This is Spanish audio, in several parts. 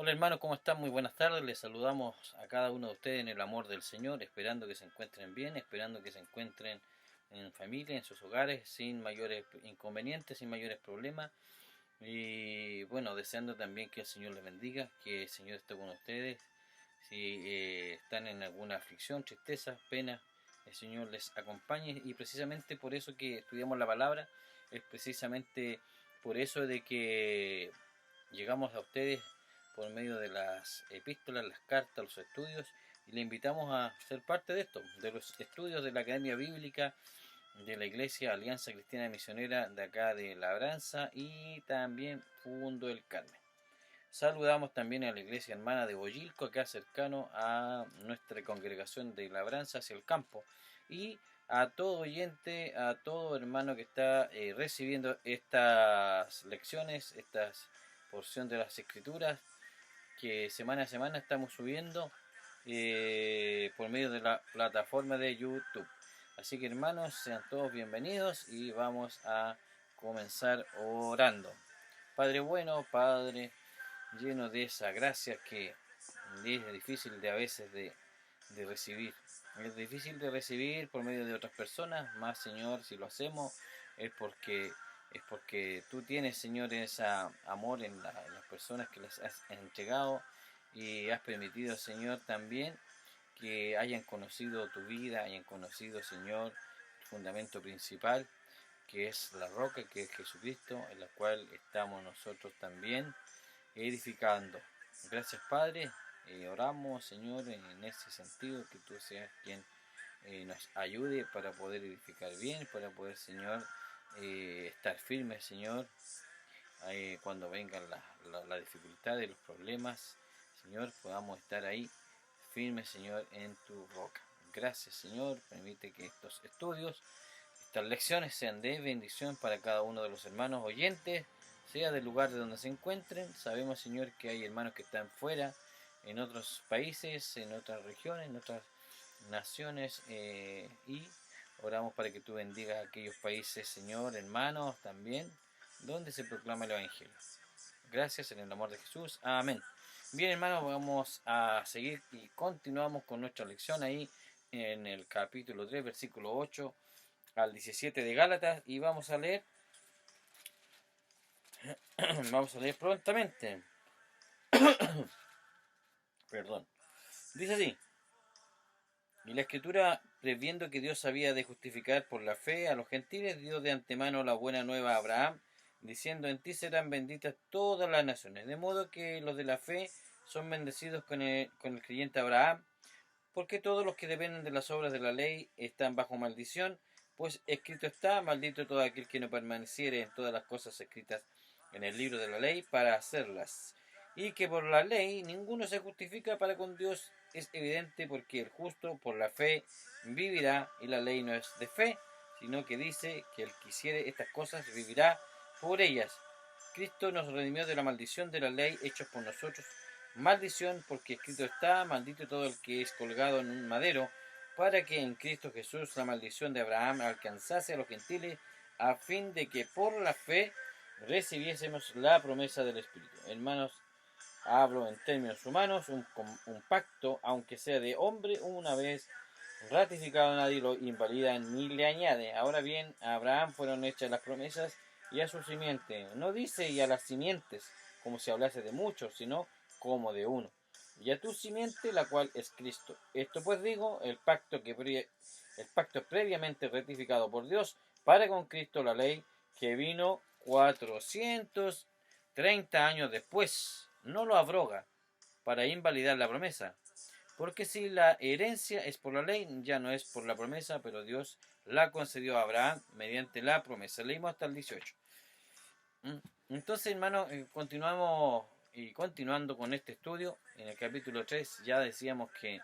Hola hermanos, ¿cómo están? Muy buenas tardes. Les saludamos a cada uno de ustedes en el amor del Señor, esperando que se encuentren bien, esperando que se encuentren en familia, en sus hogares, sin mayores inconvenientes, sin mayores problemas. Y bueno, deseando también que el Señor les bendiga, que el Señor esté con ustedes. Si están en alguna aflicción, tristeza, pena, el Señor les acompañe. Y precisamente por eso que estudiamos la palabra, es precisamente por eso de que llegamos a ustedes por medio de las epístolas, las cartas, los estudios, y le invitamos a ser parte de esto, de los estudios de la Academia Bíblica de la Iglesia Alianza Cristiana Misionera de acá de Labranza y también Fundo el Carmen. Saludamos también a la Iglesia Hermana de Boyilco, acá cercano a nuestra congregación de Labranza hacia el campo, y a todo oyente, a todo hermano que está recibiendo estas lecciones, esta porción de las escrituras que semana a semana estamos subiendo por medio de la plataforma de YouTube. Así que hermanos, sean todos bienvenidos y vamos a comenzar orando. Padre bueno, Padre lleno de esa gracia que es difícil de a veces de recibir. Es difícil de recibir por medio de otras personas, más Señor, si lo hacemos es porque tú tienes, Señor, ese amor en las personas que les has entregado y has permitido, Señor, también que hayan conocido tu vida, hayan conocido, Señor, el fundamento principal, que es la roca, que es Jesucristo, en la cual estamos nosotros también edificando. Gracias, Padre. Oramos, Señor, en ese sentido, que tú seas quien nos ayude para poder edificar bien, para poder, Señor, estar firmes, Señor, cuando vengan la dificultad y los problemas, Señor, podamos estar ahí firmes, Señor, en tu roca. Gracias, Señor. Permite que estos estudios, estas lecciones sean de bendición para cada uno de los hermanos oyentes, sea del lugar de donde se encuentren. Sabemos, Señor, que hay hermanos que están fuera, en otros países, en otras regiones, en otras naciones, y oramos para que tú bendigas aquellos países, Señor, hermanos, también, donde se proclama el Evangelio. Gracias en el amor de Jesús. Amén. Bien, hermanos, vamos a seguir y continuamos con nuestra lección ahí en el capítulo 3, versículo 8 al 17 de Gálatas, y vamos a leer vamos a leer prontamente. Perdón. Dice así: y la escritura, previendo que Dios había de justificar por la fe a los gentiles, dio de antemano la buena nueva a Abraham, diciendo: en ti serán benditas todas las naciones. De modo que los de la fe son bendecidos con el creyente Abraham, porque todos los que dependen de las obras de la ley están bajo maldición, pues escrito está: maldito todo aquel que no permaneciere en todas las cosas escritas en el libro de la ley para hacerlas. Y que por la ley ninguno se justifica para con Dios es evidente, porque el justo por la fe vivirá, y la ley no es de fe, sino que dice que el que hiciere estas cosas vivirá por ellas. Cristo nos redimió de la maldición de la ley, hechos por nosotros maldición, porque escrito está: maldito todo el que es colgado en un madero, para que en Cristo Jesús la maldición de Abraham alcanzase a los gentiles, a fin de que por la fe recibiésemos la promesa del Espíritu. Hermanos, hablo en términos humanos: un pacto, aunque sea de hombre, una vez ratificado, nadie lo invalida ni le añade. Ahora bien, a Abraham fueron hechas las promesas y a su simiente. No dice y a las simientes, como si hablase de muchos, sino como de uno. Y a tu simiente, la cual es Cristo. Esto pues digo: el pacto previamente ratificado por Dios para con Cristo, la ley, que vino 430 años después, no lo abroga para invalidar la promesa. Porque si la herencia es por la ley, ya no es por la promesa, pero Dios la concedió a Abraham mediante la promesa. Leímos hasta el 18. Entonces, hermano, continuamos y continuando con este estudio. En el capítulo 3 ya decíamos que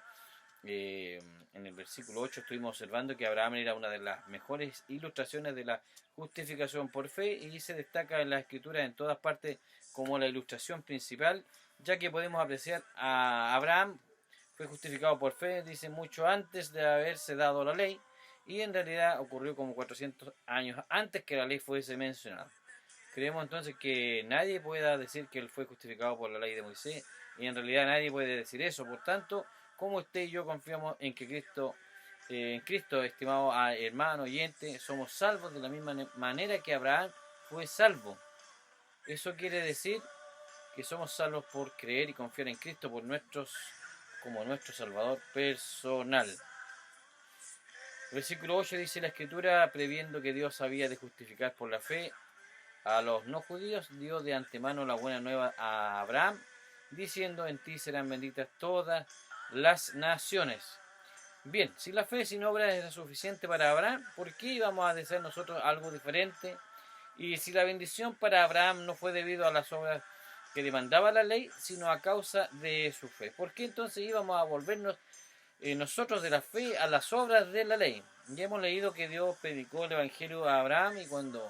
en el versículo 8 estuvimos observando que Abraham era una de las mejores ilustraciones de la justificación por fe, y se destaca en la escritura en todas partes como la ilustración principal, ya que podemos apreciar a Abraham fue justificado por fe, dice, mucho antes de haberse dado la ley, y en realidad ocurrió como 400 años antes que la ley fuese mencionada. Creemos entonces que nadie pueda decir que él fue justificado por la ley de Moisés, y en realidad nadie puede decir eso. Por tanto, como usted y yo confiamos en que en Cristo, estimado hermano oyente, somos salvos de la misma manera que Abraham fue salvo. Eso quiere decir que somos salvos por creer y confiar en Cristo como nuestro Salvador personal. Versículo 8 dice la Escritura: previendo que Dios había de justificar por la fe a los no judíos, dio de antemano la buena nueva a Abraham, diciendo: en ti serán benditas todas las naciones. Bien, si la fe sin obras era suficiente para Abraham, ¿por qué íbamos a desear nosotros algo diferente? Y si la bendición para Abraham no fue debido a las obras que demandaba la ley, sino a causa de su fe, ¿por qué entonces íbamos a volvernos nosotros de la fe a las obras de la ley? Ya hemos leído que Dios predicó el Evangelio a Abraham, y cuando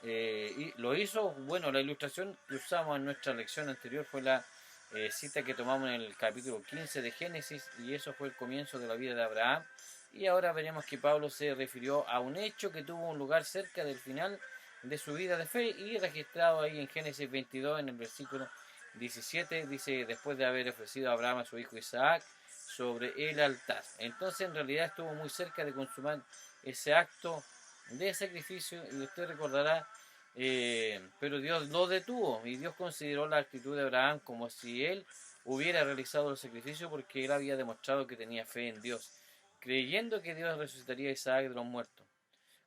y lo hizo, bueno, la ilustración que usamos en nuestra lección anterior fue la cita que tomamos en el capítulo 15 de Génesis, y eso fue el comienzo de la vida de Abraham. Y ahora veremos que Pablo se refirió a un hecho que tuvo un lugar cerca del final de su vida de fe, y registrado ahí en Génesis 22, en el versículo 17, dice: después de haber ofrecido a Abraham a su hijo Isaac sobre el altar. Entonces en realidad estuvo muy cerca de consumar ese acto de sacrificio, y usted recordará, pero Dios lo detuvo, y Dios consideró la actitud de Abraham como si él hubiera realizado el sacrificio, porque él había demostrado que tenía fe en Dios, creyendo que Dios resucitaría a Isaac de los muertos.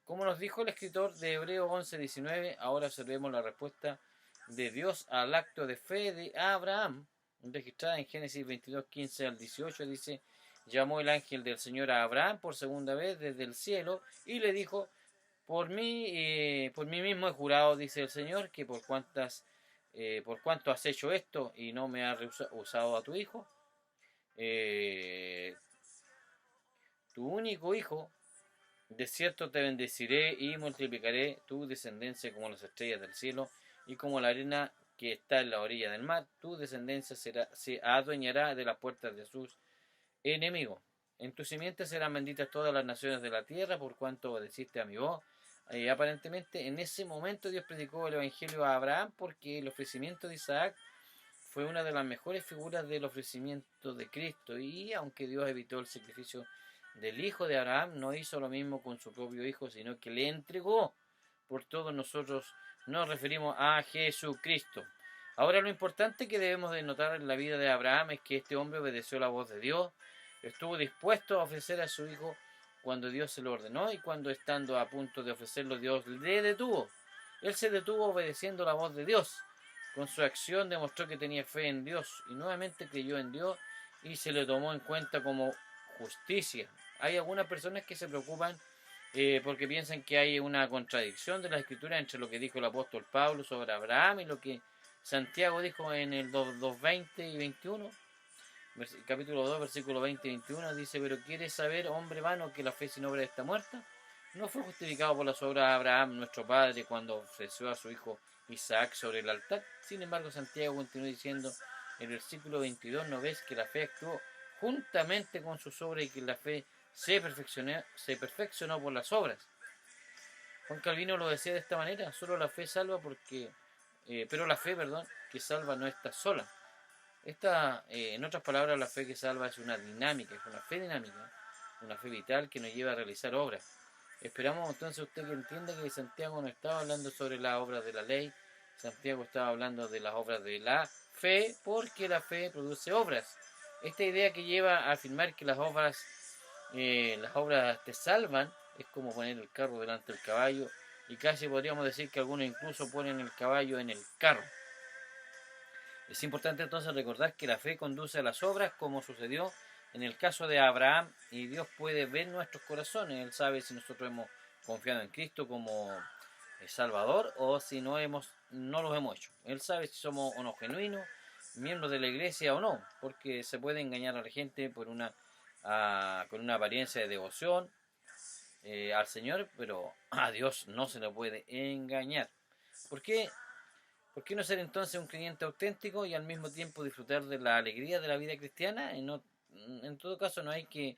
Como nos dijo el escritor de Hebreos 11:19, ahora observemos la respuesta de Dios al acto de fe de Abraham, registrada en Génesis 22:15 al 18. Dice: llamó el ángel del Señor a Abraham por segunda vez desde el cielo y le dijo: por mí mismo he jurado, dice el Señor, que por cuanto has hecho esto y no me has usado a tu hijo, tu único hijo, de cierto te bendeciré y multiplicaré tu descendencia como las estrellas del cielo y como la arena que está en la orilla del mar. Tu descendencia se adueñará de las puertas de sus enemigos. En tu simiente serán benditas todas las naciones de la tierra, por cuanto obedeciste a mi voz. Aparentemente en ese momento Dios predicó el Evangelio a Abraham, porque el ofrecimiento de Isaac fue una de las mejores figuras del ofrecimiento de Cristo, y aunque Dios evitó el sacrificio del hijo de Abraham, no hizo lo mismo con su propio hijo, sino que le entregó por todos nosotros. Nos referimos a Jesucristo. Ahora, lo importante que debemos de notar en la vida de Abraham es que este hombre obedeció la voz de Dios, estuvo dispuesto a ofrecer a su hijo cuando Dios se lo ordenó, y cuando, estando a punto de ofrecerlo, Dios le detuvo. Él se detuvo obedeciendo la voz de Dios. Con su acción demostró que tenía fe en Dios, y nuevamente creyó en Dios, y se le tomó en cuenta como justicia. Hay algunas personas que se preocupan porque piensan que hay una contradicción de la escritura entre lo que dijo el apóstol Pablo sobre Abraham y lo que Santiago dijo en el 2:20 y 21. Capítulo 2, versículo 20 y 21 dice: pero ¿quieres saber, hombre vano, que la fe sin obra está muerta? ¿No fue justificado por las obras de Abraham, nuestro padre, cuando ofreció a su hijo Isaac sobre el altar? Sin embargo, Santiago continuó diciendo en el versículo 22: ¿no ves que la fe actuó juntamente con sus obras, y que la fe se perfeccionó por las obras? Juan Calvino lo decía de esta manera: solo la fe salva, pero la fe, que salva no está sola. En otras palabras, la fe que salva es una dinámica, es una fe dinámica, una fe vital que nos lleva a realizar obras. Esperamos entonces usted que entienda que Santiago no estaba hablando sobre las obras de la ley. Santiago estaba hablando de las obras de la fe, porque la fe produce obras. Esta idea que lleva a afirmar que las obras te salvan es como poner el carro delante del caballo, y casi podríamos decir que algunos incluso ponen el caballo en el carro. Es importante entonces recordar que la fe conduce a las obras, como sucedió en el caso de Abraham, y Dios puede ver nuestros corazones. Él sabe si nosotros hemos confiado en Cristo como Salvador, o si no los hemos hecho. Él sabe si somos o no genuinos, miembros de la iglesia o no, porque se puede engañar a la gente con una apariencia de devoción al Señor, pero a Dios no se le puede engañar. ¿Por qué? ¿Por qué no ser entonces un creyente auténtico y al mismo tiempo disfrutar de la alegría de la vida cristiana? En todo caso, no hay que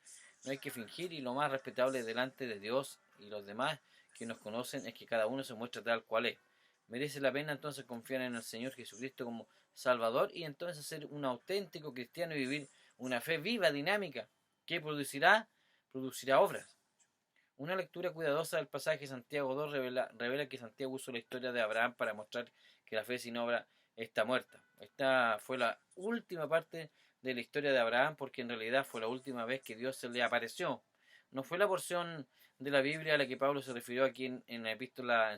fingir, y lo más respetable delante de Dios y los demás que nos conocen es que cada uno se muestra tal cual es. Merece la pena entonces confiar en el Señor Jesucristo como Salvador y entonces ser un auténtico cristiano y vivir una fe viva, dinámica, que producirá obras. Una lectura cuidadosa del pasaje de Santiago 2 revela que Santiago usó la historia de Abraham para mostrar que la fe sin obra está muerta. Esta fue la última parte de la historia de Abraham porque en realidad fue la última vez que Dios se le apareció. No fue la porción de la Biblia a la que Pablo se refirió aquí en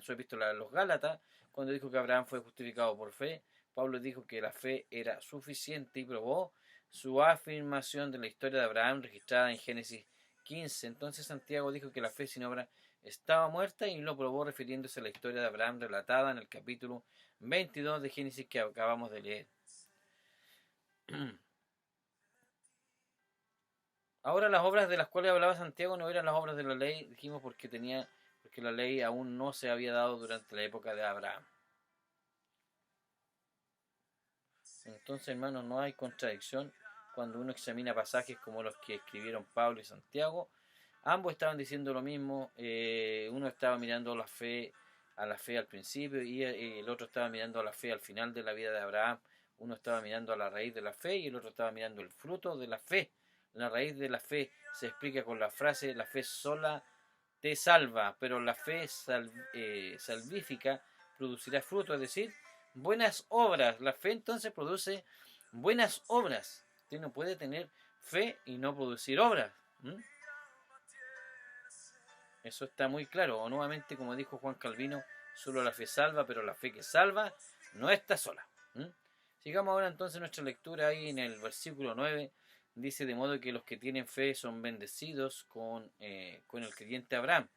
su epístola a los Gálatas, cuando dijo que Abraham fue justificado por fe. Pablo dijo que la fe era suficiente y probó su afirmación de la historia de Abraham registrada en Génesis 15. Entonces Santiago dijo que la fe sin obra estaba muerta y lo probó refiriéndose a la historia de Abraham relatada en el capítulo 22 de Génesis que acabamos de leer. Ahora las obras de las cuales hablaba Santiago no eran las obras de la ley, dijimos porque la ley aún no se había dado durante la época de Abraham. Entonces, hermanos, no hay contradicción cuando uno examina pasajes como los que escribieron Pablo y Santiago. Ambos estaban diciendo lo mismo. Uno estaba mirando a la fe al principio y el otro estaba mirando a la fe al final de la vida de Abraham. Uno estaba mirando a la raíz de la fe y el otro estaba mirando el fruto de la fe. La raíz de la fe se explica con la frase: la fe sola te salva, pero la fe salvífica producirá fruto, es decir, buenas obras. La fe entonces produce buenas obras. Usted no puede tener fe y no producir obras. Eso está muy claro. O nuevamente, como dijo Juan Calvino, solo la fe salva, pero la fe que salva no está sola. Sigamos ahora entonces nuestra lectura ahí en el versículo 9. Dice: de modo que los que tienen fe son bendecidos con el creyente Abraham.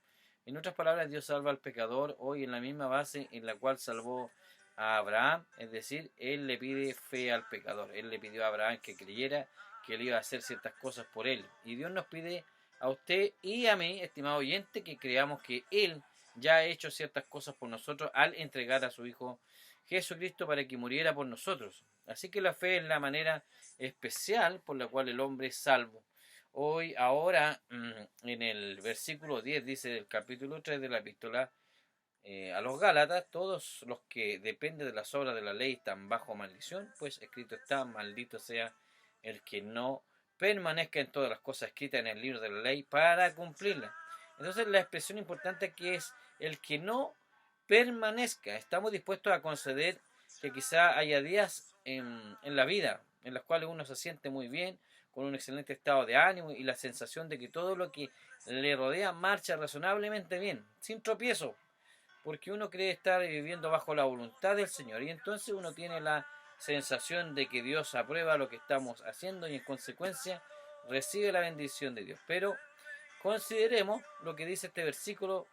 En otras palabras, Dios salva al pecador hoy en la misma base en la cual salvó a Abraham, es decir, Él le pide fe al pecador. Él le pidió a Abraham que creyera que Él iba a hacer ciertas cosas por él. Y Dios nos pide a usted y a mí, estimado oyente, que creamos que Él ya ha hecho ciertas cosas por nosotros al entregar a su Hijo Jesucristo para que muriera por nosotros. Así que la fe es la manera especial por la cual el hombre es salvo. Ahora, en el versículo 10 dice del capítulo 3 de la epístola a los Gálatas: todos los que dependen de las obras de la ley están bajo maldición, pues escrito está: maldito sea el que no permanezca en todas las cosas escritas en el libro de la ley para cumplirla. Entonces la expresión importante aquí es el que no permanezca. Estamos dispuestos a conceder que quizá haya días en la vida en los cuales uno se siente muy bien, con un excelente estado de ánimo y la sensación de que todo lo que le rodea marcha razonablemente bien, sin tropiezo, porque uno cree estar viviendo bajo la voluntad del Señor y entonces uno tiene la sensación de que Dios aprueba lo que estamos haciendo y en consecuencia recibe la bendición de Dios. Pero consideremos lo que dice este versículo: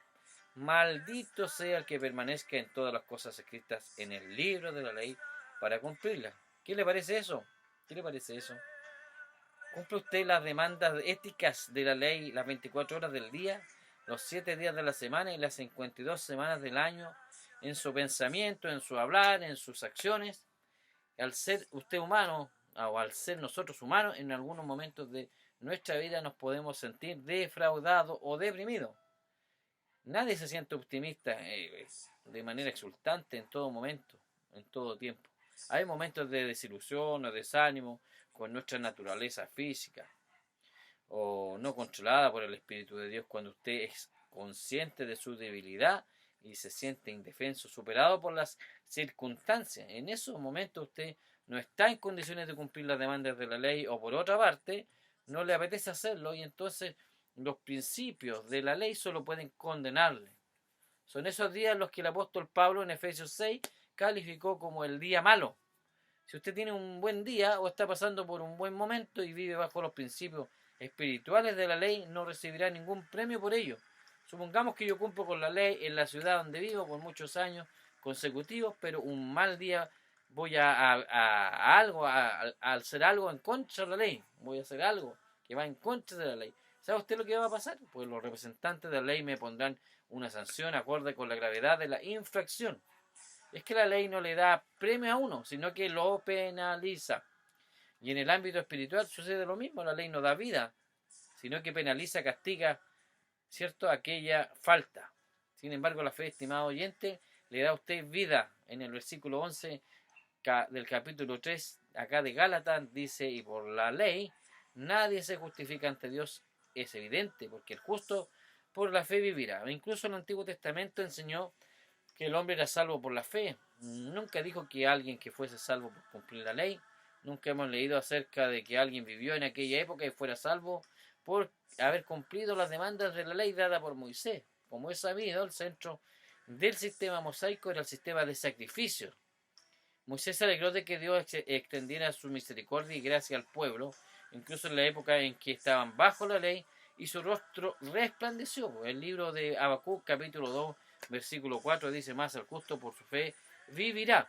maldito sea el que permanezca en todas las cosas escritas en el libro de la ley para cumplirlas. ¿Qué le parece eso? ¿Qué le parece eso? ¿Cumple usted las demandas éticas de la ley las 24 horas del día, los 7 días de la semana y las 52 semanas del año, en su pensamiento, en su hablar, en sus acciones? Al ser usted humano, o al ser nosotros humanos, en algunos momentos de nuestra vida nos podemos sentir defraudados o deprimidos. Nadie se siente optimista de manera exultante en todo momento, en todo tiempo. Hay momentos de desilusión o desánimo con nuestra naturaleza física o no controlada por el Espíritu de Dios, cuando usted es consciente de su debilidad y se siente indefenso, superado por las circunstancias. En esos momentos usted no está en condiciones de cumplir las demandas de la ley, o por otra parte no le apetece hacerlo y entonces los principios de la ley solo pueden condenarle. Son esos días los que el apóstol Pablo en Efesios 6 calificó como el día malo. Si usted tiene un buen día o está pasando por un buen momento y vive bajo los principios espirituales de la ley, no recibirá ningún premio por ello. Supongamos que yo cumplo con la ley en la ciudad donde vivo por muchos años consecutivos, pero un mal día voy a hacer algo en contra de la ley. Voy a hacer algo que va en contra de la ley. ¿Sabe usted lo que va a pasar? Pues los representantes de la ley me pondrán una sanción acorde con la gravedad de la infracción. Es que la ley no le da premio a uno, sino que lo penaliza. Y en el ámbito espiritual sucede lo mismo. La ley no da vida, sino que penaliza, castiga, ¿cierto?, aquella falta. Sin embargo, la fe, estimado oyente, le da a usted vida. En el versículo 11 del capítulo 3, acá de Gálatas, dice, y por la ley nadie se justifica ante Dios, es evidente, porque el justo por la fe vivirá. Incluso el Antiguo Testamento enseñó que el hombre era salvo por la fe. Nunca dijo que alguien que fuese salvo por cumplir la ley. Nunca hemos leído acerca de que alguien vivió en aquella época y fuera salvo por haber cumplido las demandas de la ley dada por Moisés. Como es sabido, el centro del sistema mosaico era el sistema de sacrificios. Moisés se alegró de que Dios extendiera su misericordia y gracia al pueblo, incluso en la época en que estaban bajo la ley, y su rostro resplandeció. El libro de Habacuc, capítulo 2, versículo 4, dice: más el justo por su fe vivirá.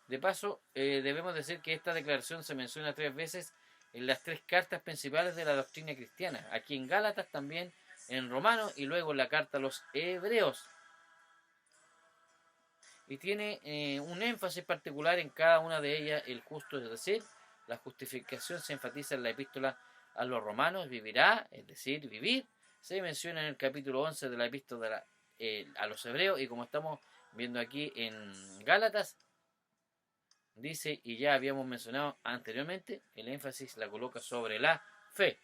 De paso, debemos decir que esta declaración se menciona 3 veces en las 3 cartas principales de la doctrina cristiana, aquí en Gálatas, también en Romanos y luego en la carta a los Hebreos. Y tiene un énfasis particular en cada una de ellas, el justo, es decir, la justificación se enfatiza en la epístola a los romanos, vivirá, es decir, vivir, se menciona en el capítulo 11 de la epístola a los hebreos, y como estamos viendo aquí en Gálatas, dice, y ya habíamos mencionado anteriormente, el énfasis la coloca sobre la fe.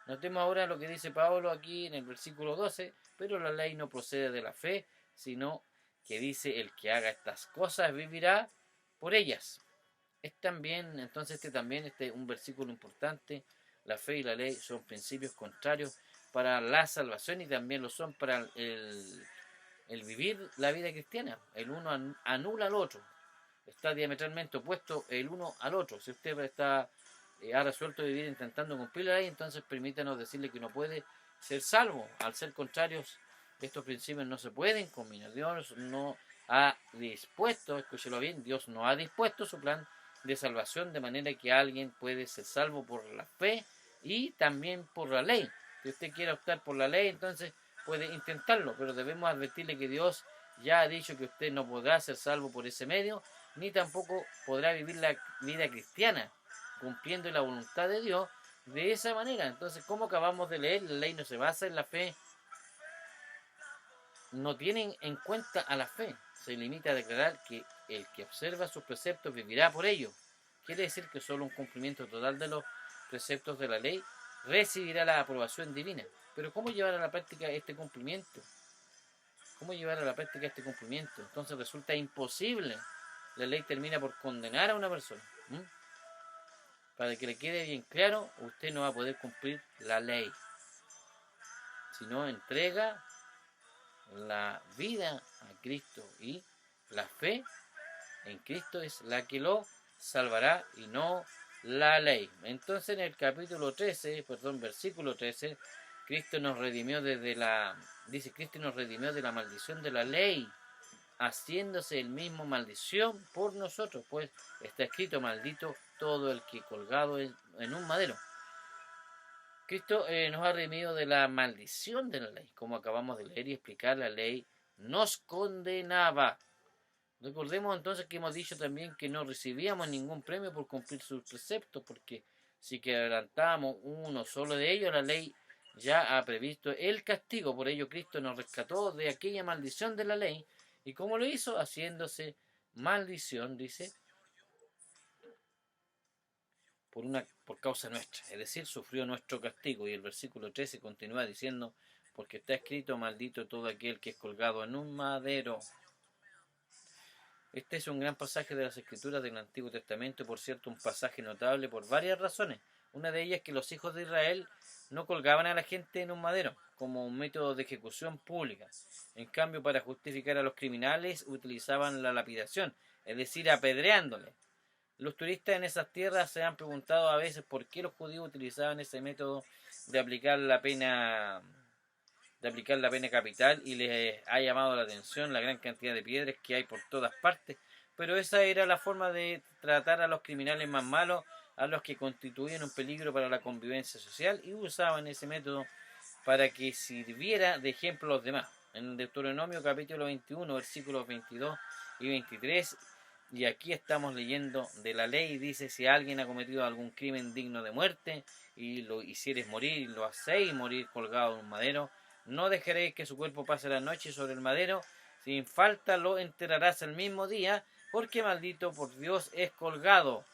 Notemos ahora lo que dice Pablo aquí en el versículo 12, pero la ley no procede de la fe, sino que dice, el que haga estas cosas vivirá por ellas. Es también, entonces un versículo importante. La fe y la ley son principios contrarios para la salvación y también lo son para el vivir la vida cristiana. El uno anula al otro. Está diametralmente opuesto el uno al otro. Si usted ha resuelto vivir intentando cumplir la ley, entonces permítanos decirle que no puede ser salvo. Al ser contrarios, estos principios no se pueden combinar. Dios no ha dispuesto, escúchelo bien, Dios no ha dispuesto su plan de salvación de manera que alguien puede ser salvo por la fe y también por la ley. Si usted quiere optar por la ley, entonces puede intentarlo, pero debemos advertirle que Dios ya ha dicho que usted no podrá ser salvo por ese medio, ni tampoco podrá vivir la vida cristiana cumpliendo la voluntad de Dios de esa manera. Entonces, como acabamos de leer, la ley no se basa en la fe, no tienen en cuenta a la fe, se limita a declarar que el que observa sus preceptos vivirá por ello. Quiere decir que solo un cumplimiento total de los preceptos de la ley recibirá la aprobación divina. Pero ¿cómo llevar a la práctica este cumplimiento? ¿Cómo llevar a la práctica este cumplimiento? Entonces resulta imposible. La ley termina por condenar a una persona. Para que le quede bien claro, usted no va a poder cumplir la ley. Si no entrega la vida a Cristo y la fe en Cristo es la que lo salvará y no la ley. Entonces en el capítulo 13, versículo 13, Cristo nos redimió Cristo nos redimió de la maldición de la ley, haciéndose el mismo maldición por nosotros, pues está escrito: maldito todo el que colgado en un madero. Cristo nos ha redimido de la maldición de la ley. Como acabamos de leer y explicar, la ley nos condenaba. Recordemos entonces que hemos dicho también que no recibíamos ningún premio por cumplir sus preceptos, porque si quebrantábamos uno solo de ellos, la ley ya ha previsto el castigo. Por ello Cristo nos rescató de aquella maldición de la ley. ¿Y cómo lo hizo? Haciéndose maldición, dice, por causa nuestra, es decir, sufrió nuestro castigo. Y el versículo 13 continúa diciendo: porque está escrito, maldito todo aquel que es colgado en un madero. Este es un gran pasaje de las Escrituras del Antiguo Testamento, por cierto, un pasaje notable por varias razones. Una de ellas es que los hijos de Israel no colgaban a la gente en un madero como un método de ejecución pública. En cambio, para justificar a los criminales utilizaban la lapidación, es decir, apedreándoles. Los turistas en esas tierras se han preguntado a veces por qué los judíos utilizaban ese método de aplicar la pena capital, y les ha llamado la atención la gran cantidad de piedras que hay por todas partes. Pero esa era la forma de tratar a los criminales más malos, a los que constituían un peligro para la convivencia social, y usaban ese método para que sirviera de ejemplo a los demás. En Deuteronomio capítulo 21, versículos 22 y 23, y aquí estamos leyendo de la ley, dice: si alguien ha cometido algún crimen digno de muerte y lo hicieres morir y lo hacéis morir colgado en un madero, no dejaréis que su cuerpo pase la noche sobre el madero, sin falta lo enterrarás el mismo día, porque maldito por Dios es colgado.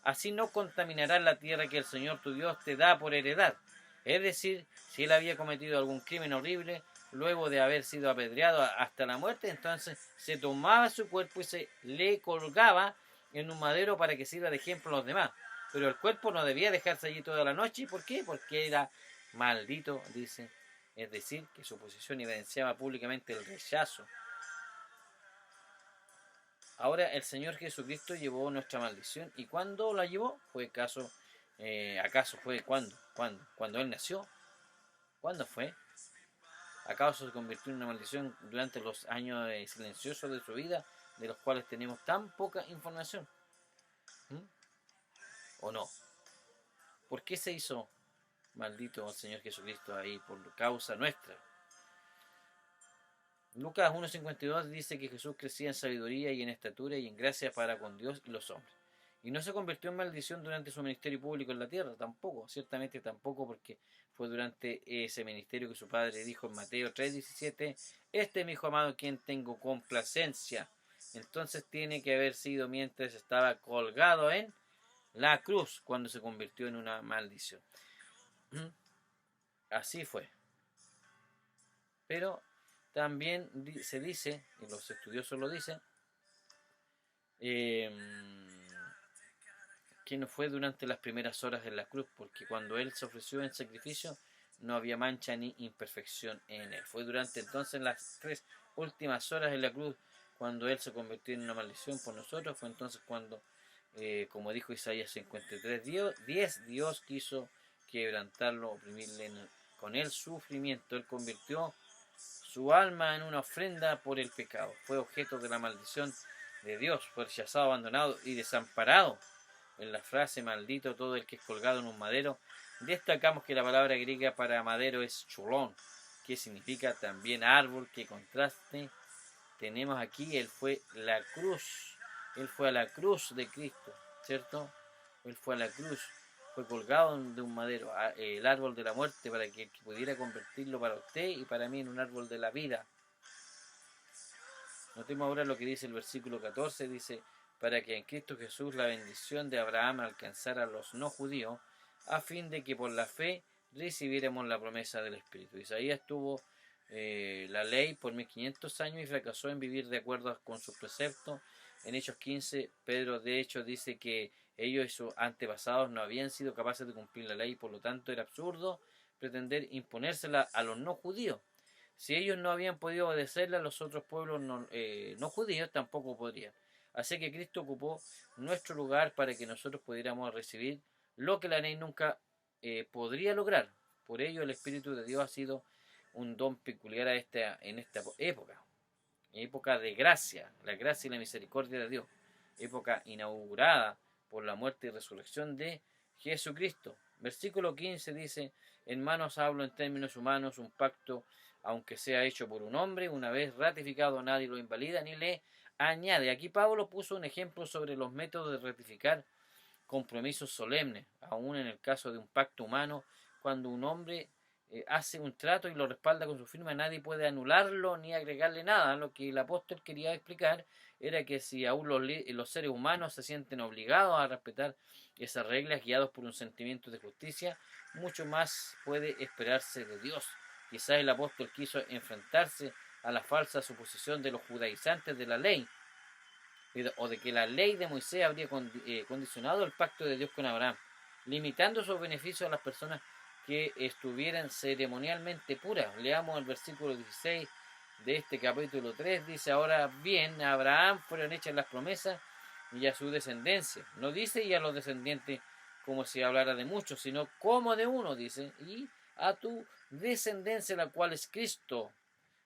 Así no contaminarás la tierra que el Señor tu Dios te da por heredad. Es decir, si él había cometido algún crimen horrible, luego de haber sido apedreado hasta la muerte, entonces se tomaba su cuerpo y se le colgaba en un madero para que sirva de ejemplo a los demás. Pero el cuerpo no debía dejarse allí toda la noche. ¿Por qué? Porque era maldito, dice. Es decir, que su posición evidenciaba públicamente el rechazo. Ahora el Señor Jesucristo llevó nuestra maldición. ¿Y cuándo la llevó? ¿Acaso fue cuándo? ¿Cuando Él nació? ¿Cuándo fue? ¿Acaso se convirtió en una maldición durante los años silenciosos de su vida, de los cuales tenemos tan poca información? ¿Mm? ¿O no? ¿Por qué se hizo maldito el Señor Jesucristo ahí? Por causa nuestra. Lucas 1.52 dice que Jesús crecía en sabiduría y en estatura y en gracia para con Dios y los hombres. Y no se convirtió en maldición durante su ministerio público en la tierra, tampoco, ciertamente tampoco, porque fue durante ese ministerio que su padre dijo en Mateo 3.17, este es mi hijo amado en quien tengo complacencia. Entonces tiene que haber sido mientras estaba colgado en la cruz, cuando se convirtió en una maldición. Así fue. Pero también se dice, y los estudiosos lo dicen, que no fue durante las primeras horas de la cruz, porque cuando Él se ofreció en sacrificio no había mancha ni imperfección en Él. Fue durante entonces las 3 últimas horas de la cruz cuando Él se convirtió en una maldición por nosotros. Fue entonces cuando, como dijo Isaías 53:10, Dios quiso quebrantarlo, oprimirle con el sufrimiento. Él convirtió su alma en una ofrenda por el pecado. Fue objeto de la maldición de Dios. Fue rechazado, abandonado y desamparado. En la frase maldito todo el que es colgado en un madero, destacamos que la palabra griega para madero es chulón, que significa también árbol. Que contraste tenemos aquí. Él fue la cruz. Él fue a la cruz de Cristo, ¿cierto? Él fue a la cruz. Fue colgado de un madero, el árbol de la muerte, para que pudiera convertirlo para usted y para mí en un árbol de la vida. Notemos ahora lo que dice el versículo 14, dice, para que en Cristo Jesús la bendición de Abraham alcanzara a los no judíos, a fin de que por la fe recibiéramos la promesa del Espíritu. Isaías tuvo la ley por 1500 años y fracasó en vivir de acuerdo con sus preceptos. En Hechos 15, Pedro de hecho dice que ellos y sus antepasados no habían sido capaces de cumplir la ley, por lo tanto era absurdo pretender imponérsela a los no judíos. Si ellos no habían podido obedecerla, los otros pueblos no judíos tampoco podrían. Así que Cristo ocupó nuestro lugar para que nosotros pudiéramos recibir lo que la ley nunca podría lograr. Por ello el Espíritu de Dios ha sido un don peculiar en esta época de gracia, la gracia y la misericordia de Dios, época inaugurada por la muerte y resurrección de Jesucristo. Versículo 15 dice, en manos hablo en términos humanos, un pacto, aunque sea hecho por un hombre, una vez ratificado nadie lo invalida ni le añade. Aquí Pablo puso un ejemplo sobre los métodos de ratificar compromisos solemnes, aún en el caso de un pacto humano, cuando un hombre hace un trato y lo respalda con su firma, nadie puede anularlo ni agregarle nada. Lo que el apóstol quería explicar era que si aún los seres humanos se sienten obligados a respetar esas reglas guiados por un sentimiento de justicia, mucho más puede esperarse de Dios. Quizás el apóstol quiso enfrentarse a la falsa suposición de los judaizantes de la ley, o de que la ley de Moisés habría condicionado el pacto de Dios con Abraham, limitando sus beneficios a las personas que estuvieran ceremonialmente puras. Leamos el versículo 16 de este capítulo 3, dice, ahora bien, a Abraham fueron hechas las promesas y a su descendencia. No dice y a los descendientes como si hablara de muchos, sino como de uno, dice, y a tu descendencia, la cual es Cristo.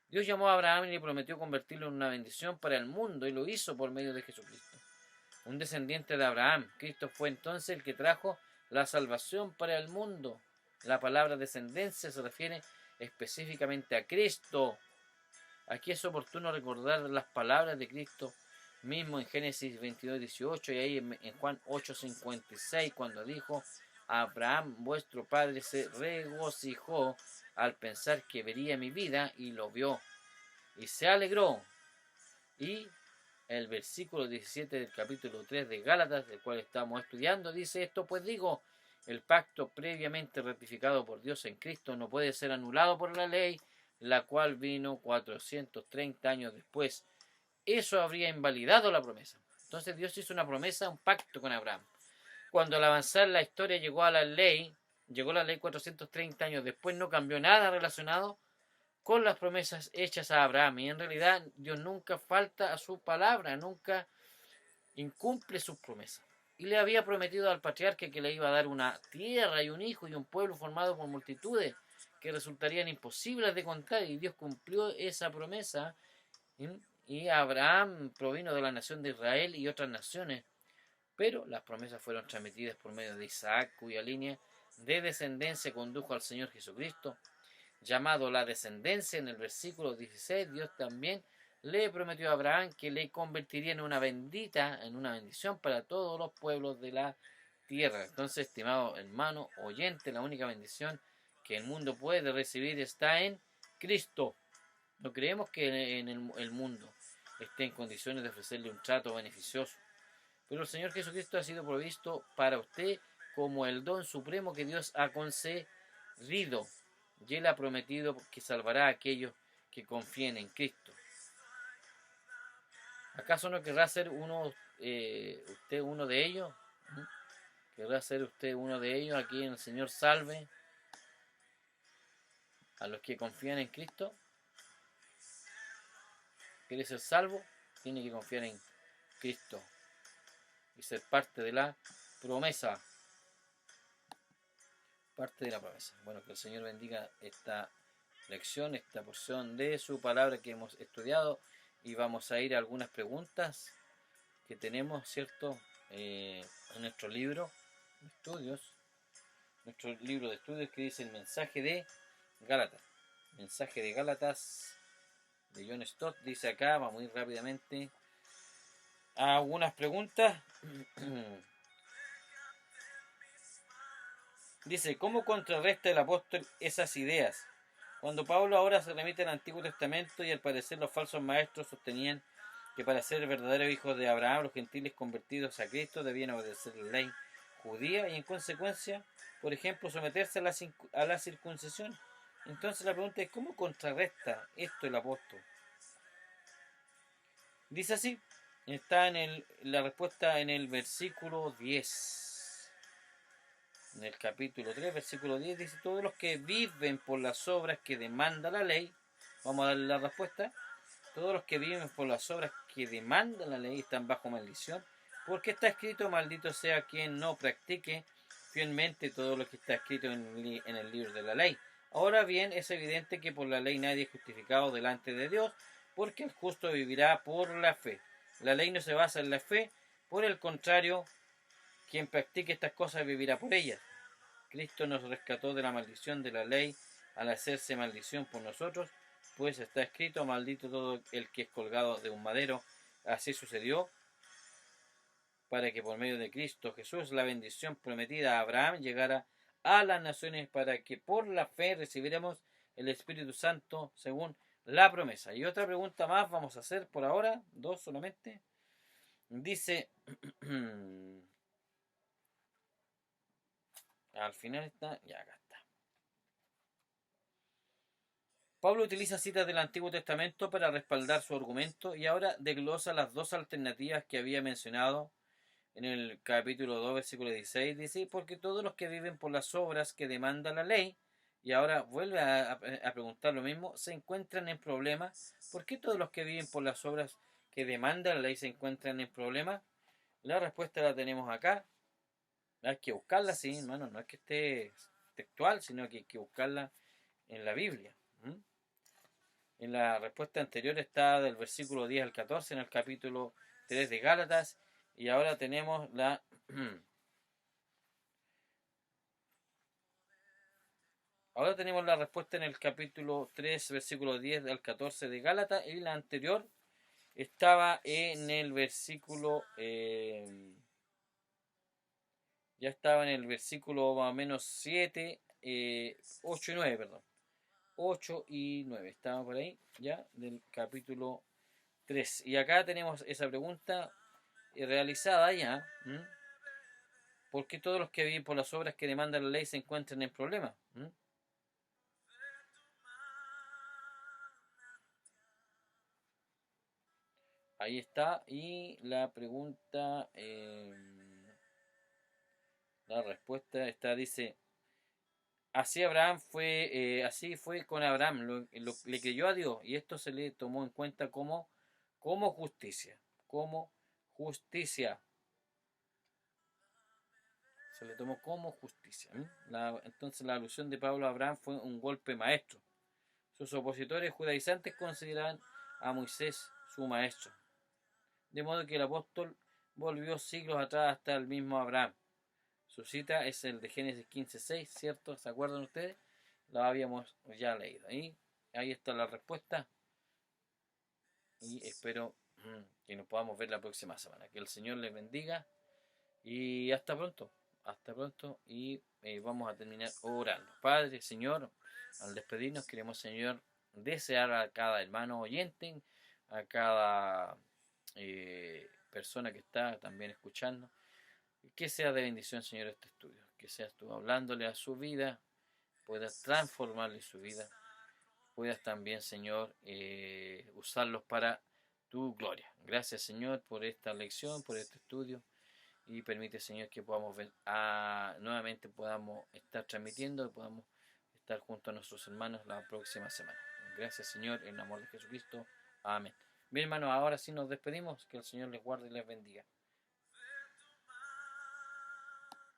Dios llamó a Abraham y le prometió convertirlo en una bendición para el mundo, y lo hizo por medio de Jesucristo. Un descendiente de Abraham, Cristo fue entonces el que trajo la salvación para el mundo. La palabra descendencia se refiere específicamente a Cristo. Aquí es oportuno recordar las palabras de Cristo mismo en Génesis 22:18 y ahí en Juan 8:56, cuando dijo, Abraham vuestro padre se regocijó al pensar que vería mi vida, y lo vio, y se alegró Y el versículo 17 del capítulo 3 de Gálatas, del cual estamos estudiando, dice esto: pues digo, el pacto previamente ratificado por Dios en Cristo no puede ser anulado por la ley, la cual vino 430 años después. Eso habría invalidado la promesa. Entonces Dios hizo una promesa, un pacto con Abraham. Cuando al avanzar la historia llegó la ley 430 años después, no cambió nada relacionado con las promesas hechas a Abraham. Y en realidad Dios nunca falta a su palabra, nunca incumple sus promesas. Y le había prometido al patriarca que le iba a dar una tierra y un hijo y un pueblo formado por multitudes que resultarían imposibles de contar. Y Dios cumplió esa promesa. Y Abraham provino de la nación de Israel y otras naciones. Pero las promesas fueron transmitidas por medio de Isaac, cuya línea de descendencia condujo al Señor Jesucristo. Llamado la descendencia en el versículo 16, Dios también le prometió a Abraham que le convertiría en una bendición para todos los pueblos de la tierra. Entonces, estimado hermano oyente, la única bendición que el mundo puede recibir está en Cristo. No creemos que en el mundo esté en condiciones de ofrecerle un trato beneficioso. Pero el Señor Jesucristo ha sido provisto para usted como el don supremo que Dios ha concedido. Y Él ha prometido que salvará a aquellos que confíen en Cristo. ¿Acaso no querrá ser usted uno de ellos? ¿Querrá ser usted uno de ellos aquí en el Señor salve a los que confían en Cristo? ¿Quiere ser salvo? Tiene que confiar en Cristo y ser parte de la promesa. Parte de la promesa. Bueno, que el Señor bendiga esta lección, esta porción de su palabra que hemos estudiado, y vamos a ir a algunas preguntas que tenemos, ¿cierto? En nuestro libro de estudios, que dice el mensaje de Gálatas. Mensaje de Gálatas de John Stott, dice acá, vamos a ir rápidamente a algunas preguntas. Dice, ¿cómo contrarresta el apóstol esas ideas? Cuando Pablo ahora se remite al Antiguo Testamento y al parecer los falsos maestros sostenían que para ser verdaderos hijos de Abraham, los gentiles convertidos a Cristo debían obedecer la ley judía y en consecuencia, por ejemplo, someterse a la circuncisión. Entonces la pregunta es, ¿cómo contrarresta esto el apóstol? Dice así, está la respuesta en el versículo 10. En el capítulo 3, versículo 10, dice: todos los que viven por las obras que demanda la ley, vamos a darle la respuesta, todos los que viven por las obras que demanda la ley están bajo maldición, porque está escrito: maldito sea quien no practique fielmente todo lo que está escrito en el libro de la ley. Ahora bien, es evidente que por la ley nadie es justificado delante de Dios, porque el justo vivirá por la fe. La ley no se basa en la fe, por el contrario, quien practique estas cosas vivirá por ellas. Cristo nos rescató de la maldición de la ley al hacerse maldición por nosotros, pues está escrito: maldito todo el que es colgado de un madero. Así sucedió para que por medio de Cristo Jesús la bendición prometida a Abraham llegara a las naciones, para que por la fe recibiéramos el Espíritu Santo según la promesa. Y otra pregunta más vamos a hacer por ahora, dos solamente. Dice, al final está, ya acá está. Pablo utiliza citas del Antiguo Testamento para respaldar su argumento y ahora desglosa las dos alternativas que había mencionado en el capítulo 2, versículo 16. Dice, porque todos los que viven por las obras que demanda la ley, y ahora vuelve a preguntar lo mismo, se encuentran en problemas. ¿Por qué todos los que viven por las obras que demanda la ley se encuentran en problemas? La respuesta la tenemos acá. Hay que buscarla, sí, hermano, no es que esté textual, sino que hay que buscarla en la Biblia. En la respuesta anterior está del versículo 10 al 14 en el capítulo 3 de Gálatas, y ahora tenemos la respuesta en el capítulo 3, versículo 10 al 14 de Gálatas, y la anterior estaba en el versículo ya estaba en el versículo más o menos 7, 8 y 9, perdón. 8 y 9, estaba por ahí, ya, del capítulo 3. Y acá tenemos esa pregunta realizada ya. ¿M? ¿Por qué todos los que viven por las obras que demanda la ley se encuentran en problemas? ¿M? Ahí está. Y la pregunta, la respuesta está, dice, así fue con Abraham, le creyó a Dios y esto se le tomó en cuenta como justicia, como justicia, se le tomó como justicia. Entonces la alusión de Pablo a Abraham fue un golpe maestro. Sus opositores judaizantes consideraban a Moisés su maestro, de modo que el apóstol volvió siglos atrás hasta el mismo Abraham. Su cita es el de Génesis 15:6, ¿cierto? ¿Se acuerdan ustedes? Lo habíamos ya leído. Ahí está la respuesta. Y espero que nos podamos ver la próxima semana. Que el Señor les bendiga. Y hasta pronto. Hasta pronto. Y vamos a terminar orando. Padre, Señor, al despedirnos queremos, Señor, desear a cada hermano oyente, a cada persona que está también escuchando, que sea de bendición, Señor, este estudio. Que seas tú hablándole a su vida, puedas transformarle su vida, puedas también, Señor, usarlos para tu gloria. Gracias, Señor, por esta lección, por este estudio. Y permite, Señor, que podamos ver, nuevamente podamos estar transmitiendo y podamos estar junto a nuestros hermanos la próxima semana. Gracias, Señor, en el amor de Jesucristo. Amén. Bien, hermanos, ahora sí nos despedimos. Que el Señor les guarde y les bendiga.